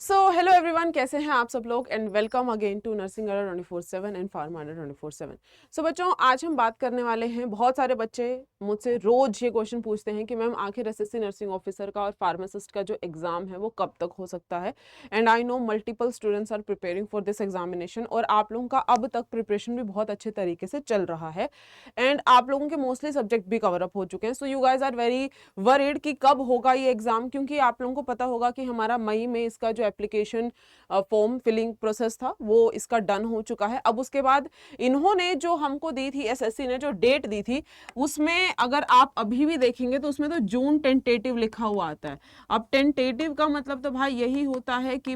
So hello everyone, कैसे हैं आप सब लोग and welcome again to nursing Adda 24/7 and pharma अड्डा 24/7। सो बच्चों, आज हम बात करने वाले हैं, बहुत सारे बच्चे मुझसे रोज ये क्वेश्चन पूछते हैं कि मैम आखिर एसएससी नर्सिंग ऑफिसर का और फार्मासिस्ट का जो एग्जाम है वो कब तक हो सकता है। And I know multiple students are preparing for this examination और आप लोगों का अब तक प्रिपरेशन भी बहुत अच्छे तरीके से चल रहा है एंड आप लोगों के मोस्टली सब्जेक्ट भी कवर अप हो चुके हैं। So you guys are very worried कि कब होगा ये एग्जाम, क्योंकि आप लोगों को पता होगा कि हमारा मई में इसका जो एप्लीकेशन फॉर्म फिलिंग प्रोसेस था वो इसका डन हो चुका है। अब उसके बाद इन्होंने जो हमको दी थी, एसएससी ने जो डेट दी थी, उसमें अगर आप अभी भी देखेंगे तो उसमें तो जून टेंटेटिव लिखा हुआ आता है। अब टेंटेटिव का मतलब तो भाई यही होता है कि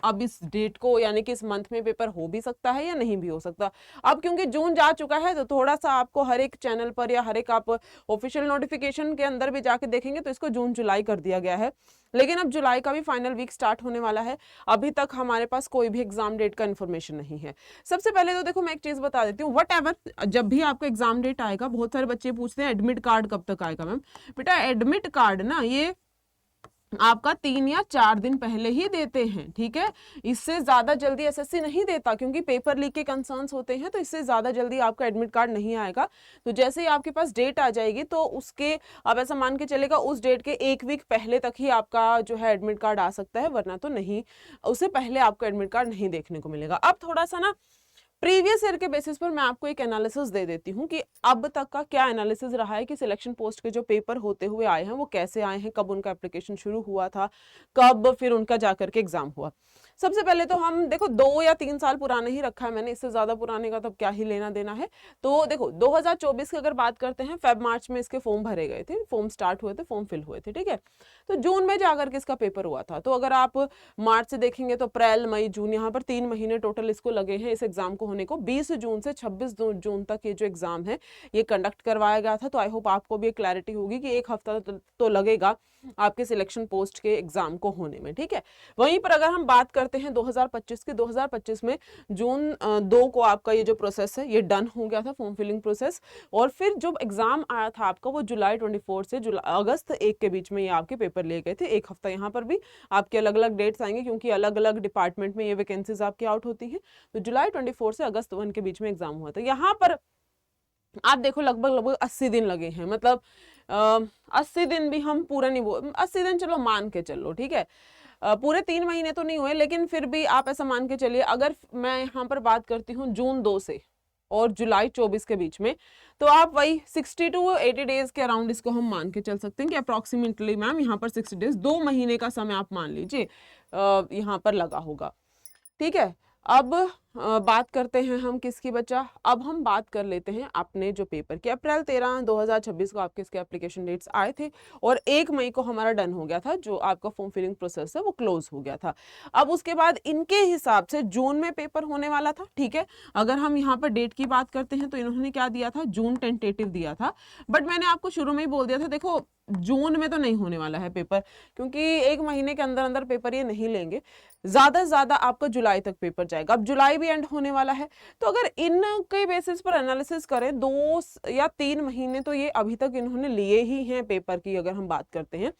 अब इस डेट को यानी कि इस मंथ में पेपर हो भी सकता है या नहीं भी हो सकता। अब क्योंकि जून जा चुका है तो थोड़ा सा आपको हर एक चैनल पर या हर एक आप ऑफिशियल नोटिफिकेशन के अंदर भी जाके देखेंगे तो इसको जून जुलाई कर दिया गया है। लेकिन अब जुलाई का भी फाइनल वीक स्टार्ट होने वाला है, अभी तक हमारे पास कोई भी एग्जाम डेट का इन्फॉर्मेशन नहीं है। सबसे पहले तो देखो मैं एक चीज बता देती हूँ, वट एवर जब भी आपका एग्जाम डेट आएगा, बहुत सारे बच्चे पूछते हैं एडमिट कार्ड कब तक आएगा। मैम बेटा एडमिट कार्ड ना ये आपका 3 या 4 दिन पहले ही देते हैं, ठीक है। इससे ज्यादा जल्दी एसएससी नहीं देता, क्योंकि पेपर लीक के कंसर्न्स होते हैं, तो इससे ज्यादा जल्दी आपका एडमिट कार्ड नहीं आएगा। तो जैसे ही आपके पास डेट आ जाएगी तो उसके अब ऐसा मान के चलेगा उस डेट के 1 वीक पहले तक ही आपका जो है एडमिट कार्ड आ सकता है, वरना तो नहीं, उससे पहले आपको एडमिट कार्ड नहीं देखने को मिलेगा। अब थोड़ा सा ना प्रीवियस ईयर के बेसिस पर मैं आपको एक एनालिसिस दे देती हूँ कि अब तक का क्या एनालिसिस रहा है कि सिलेक्शन पोस्ट के जो पेपर होते हुए आए हैं वो कैसे आए हैं, कब उनका एप्लीकेशन शुरू हुआ था, कब फिर उनका जाकर के एग्जाम हुआ। सबसे पहले तो हम देखो 2 या 3 साल पुराने ही रखा है मैंने, इससे ज्यादा पुराने का तो क्या ही लेना देना है। तो देखो 2024 की अगर बात करते हैं, फेब मार्च में इसके फॉर्म भरे गए थे, फॉर्म स्टार्ट हुए थे, फॉर्म फिल हुए थे, ठीक है। तो जून में जाकर के इसका पेपर हुआ था। तो अगर आप मार्च से देखेंगे तो अप्रैल मई जून, यहाँ पर 3 महीने टोटल इसको लगे हैं इस एग्जाम को होने को। 20 जून से 26 जून तक ये जो एग्जाम है ये कंडक्ट करवाया गया था। तो आई होप आपको भी एक क्लैरिटी होगी कि 1 हफ्ता तो लगेगा आपके सिलेक्शन पोस्ट के एग्जाम को होने में, ठीक है। वहीं पर अगर हम बात करते हैं 2025 की, 2025 में जून 2 को आपका ये जो प्रोसेस है ये डन हो गया था, फॉर्म फिलिंग प्रोसेस। और फिर जो एग्जाम आया था आपका वो जुलाई 24 से अगस्त 1 के बीच में ये आपके पेपर लिए गए थे। 1 हफ्ता यहाँ पर भी आपके अलग अलग डेट्स आएंगे, क्योंकि अलग अलग डिपार्टमेंट में ये वैकेंसीज आपकी आउट होती हैं। तो जुलाई 24 से अगस्त 1 के बीच में एग्जाम हुआ था। यहाँ पर आप देखो लगभग 80 दिन लगे हैं, मतलब 80 दिन भी हम पूरा नहीं बोल, 80 दिन चलो मान के चलो, ठीक है। पूरे 3 महीने तो नहीं हुए, लेकिन फिर भी आप ऐसा मान के चलिए, अगर मैं यहाँ पर बात करती हूँ जून 2 से और जुलाई 24 के बीच में, तो आप वही 60 टू 80 डेज के अराउंड इसको हम मान के चल सकते हैं कि अप्रोक्सीमेटली मैम यहाँ पर 60 डेज, 2 महीने का समय आप मान लीजिए यहाँ पर लगा होगा, ठीक है। अब बात करते हैं हम किसकी बच्चा, अब हम बात कर लेते हैं अपने जो पेपर की। अप्रैल 13 2026 को आपके इसके एप्लीकेशन डेट्स आए थे और 1 मई को हमारा डन हो गया था, जो आपका फॉर्म फिलिंग प्रोसेस है वो क्लोज हो गया था। अब उसके बाद इनके हिसाब से जून में पेपर होने वाला था, ठीक है। अगर हम यहाँ पर डेट की बात करते हैं तो इन्होंने क्या दिया था, जून टेंटेटिव दिया था। बट मैंने आपको शुरू में ही बोल दिया था, देखो जून में तो नहीं होने वाला है पेपर, क्योंकि 1 महीने के अंदर अंदर पेपर ये नहीं लेंगे, ज्यादा से ज्यादा आपका जुलाई तक पेपर जाएगा। अब जुलाई भी एंड होने वाला है, तो अगर इनके बेसिस पर एनालिसिस करें 2 या 3 महीने तो ये अभी तक इन्होंने लिए ही हैं पेपर की, अगर हम बात करते हैं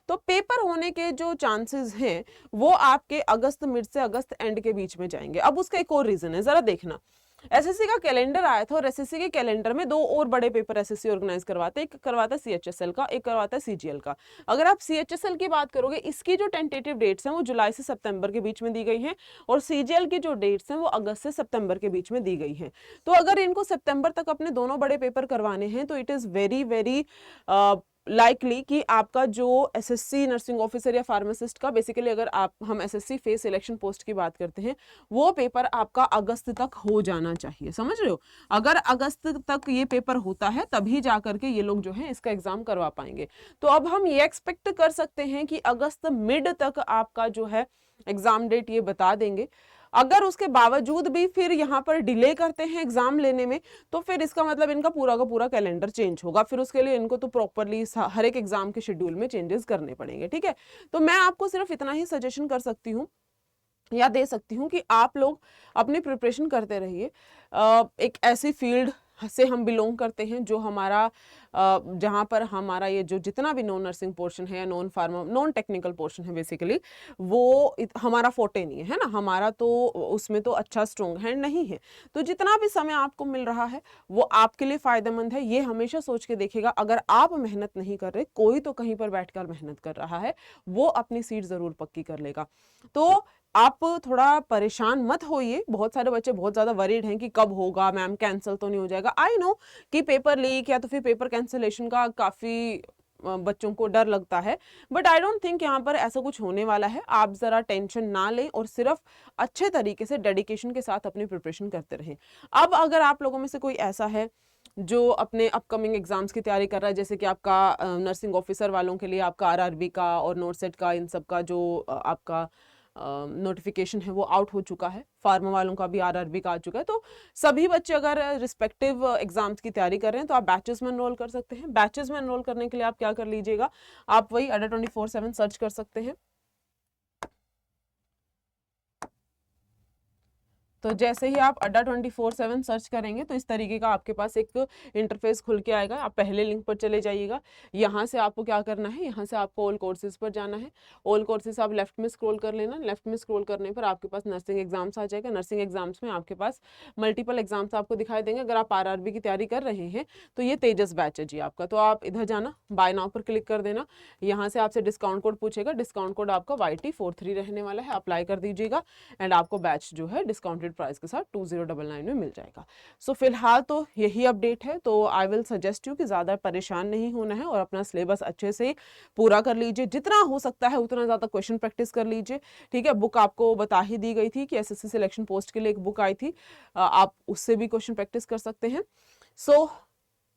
तो पेपर होने के जो चांसेस हैं वो आपके अगस्त मिड से अगस्त एंड के बीच में जाएंगे। अब उसका एक और रीजन है, जरा देखना, एसएससी का कैलेंडर आया था और एसएससी के कैलेंडर में 2 और बड़े पेपर एसएससी ऑर्गेनाइज करवाते हैं, एक करवाता है सीएचएसएल का, एक करवाता है सीजीएल का। अगर आप सीएचएसएल की बात करोगे, इसकी जो टेंटेटिव डेट्स हैं वो जुलाई से सितंबर के बीच में दी गई हैं और सीजीएल की जो डेट्स हैं वो अगस्त से सितंबर के बीच में दी गई हैं। तो अगर इनको सितंबर तक अपने दोनों बड़े पेपर करवाने हैं तो it is very very likely कि आपका जो एसएससी नर्सिंग ऑफिसर या फार्मासिस्ट का, बेसिकली अगर आप हम एसएससी फेस सिलेक्शन पोस्ट की बात करते हैं, वो पेपर आपका अगस्त तक हो जाना चाहिए, समझ रहे हो। अगर अगस्त तक ये पेपर होता है तभी जाकर के ये लोग जो है इसका एग्जाम करवा पाएंगे। तो अब हम ये एक्सपेक्ट कर सकते हैं कि अगस्त मिड तक आपका जो है एग्जाम डेट ये बता देंगे। अगर उसके बावजूद भी फिर यहाँ पर डिले करते हैं एग्जाम लेने में, तो फिर इसका मतलब इनका पूरा का पूरा कैलेंडर चेंज होगा, फिर उसके लिए इनको तो प्रॉपरली हर एक एग्जाम के शेड्यूल में चेंजेस करने पड़ेंगे, ठीक है। तो मैं आपको सिर्फ इतना ही सजेशन कर सकती हूँ या दे सकती हूँ कि आप लोग अपनी प्रिपरेशन करते रहिए। एक ऐसी फील्ड से हम बिलोंग करते हैं जो हमारा जहाँ पर हमारा ये जो जितना भी नॉन नर्सिंग पोर्शन है या non pharma non technical portion है बेसिकली, वो हमारा फोटे नहीं है ना, हमारा तो उसमें तो अच्छा स्ट्रॉन्ग हैंड नहीं है। तो जितना भी समय आपको मिल रहा है वो आपके लिए फायदेमंद है, ये हमेशा सोच के देखिएगा। अगर आप मेहनत नहीं कर रहे, कोई तो कहीं पर बैठकर मेहनत कर रहा है, वो अपनी सीट जरूर पक्की कर लेगा। तो आप थोड़ा परेशान मत होइए। बहुत सारे बच्चे बहुत ज्यादा वरीड हैं कि कब होगा मैम, कैंसिल तो नहीं हो जाएगा। आई नो कि पेपर लीक या तो फिर पेपर कैंसिलेशन का काफी बच्चों को डर लगता है, बट आई डोंट थिंक यहाँ पर ऐसा कुछ होने वाला है। आप जरा टेंशन ना लें और सिर्फ अच्छे तरीके से डेडिकेशन के साथ अपनी प्रिपरेशन करते रहें। अब अगर आप लोगों में से कोई ऐसा है जो अपने अपकमिंग एग्जाम्स की तैयारी कर रहा है, जैसे कि आपका नर्सिंग ऑफिसर वालों के लिए आपका आरआरबी का और नोटसेट का, इन सब का जो आपका नोटिफिकेशन है वो आउट हो चुका है, फार्मा वालों का भी आरआरबी का आ चुका है, तो सभी बच्चे अगर रिस्पेक्टिव एग्जाम्स की तैयारी कर रहे हैं तो आप बैचेस में एनरोल कर सकते हैं। बैचेस में एनरोल करने के लिए आप क्या कर लीजिएगा, आप वही अड्डा 24/7 सर्च कर सकते हैं। तो जैसे ही आप अड्डा 24/7 सर्च करेंगे तो इस तरीके का आपके पास एक इंटरफेस खुल के आएगा। आप पहले लिंक पर चले जाइएगा। यहाँ से आपको क्या करना है, यहाँ से आपको ऑल कोर्सेज पर जाना है। ऑल कोर्सेज आप लेफ्ट में स्क्रॉल कर लेना। लेफ्ट में स्क्रॉल करने पर आपके पास नर्सिंग एग्जाम्स आ जाएगा। नर्सिंग एग्जाम्स में आपके पास मल्टीपल एग्जाम्स आपको दिखाई देंगे। अगर आप आरआरबी की तैयारी कर रहे हैं तो ये तेजस बैच है जी आपका। तो आप इधर जाना, बाय नाउ पर क्लिक कर देना। यहाँ से आपसे डिस्काउंट कोड पूछेगा, डिस्काउंट कोड आपका YT43 रहने वाला है, अप्लाई कर दीजिएगा एंड आपको बैच जो है डिस्काउंटेड प्राइस के साथ 2099 में मिल जाएगा। सो फिलहाल तो यही अपडेट है। तो आई विल सजेस्ट यू कि ज़्यादा परेशान नहीं होना है और अपना सिलेबस अच्छे से पूरा कर लीजिए। जितना हो सकता है उतना ज़्यादा क्वेश्चन प्रैक्टिस कर लीजिए, ठीक है। बुक आपको बता ही दी गई थी कि एसएससी सिलेक्शन पोस्ट के लिए एक बुक आई थी, आप उससे भी क्वेश्चन प्रैक्टिस कर सकते हैं। So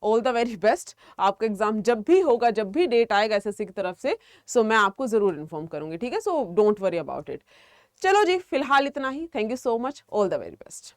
all the very best. आपका एग्जाम जब भी होगा, जब भी डेट आएगा एसएससी की तरफ से, सो मैं आपको जरूर इन्फॉर्म करूंगी, ठीक है। So don't worry about it. चलो जी, फिलहाल इतना ही। Thank you so much. All the very best.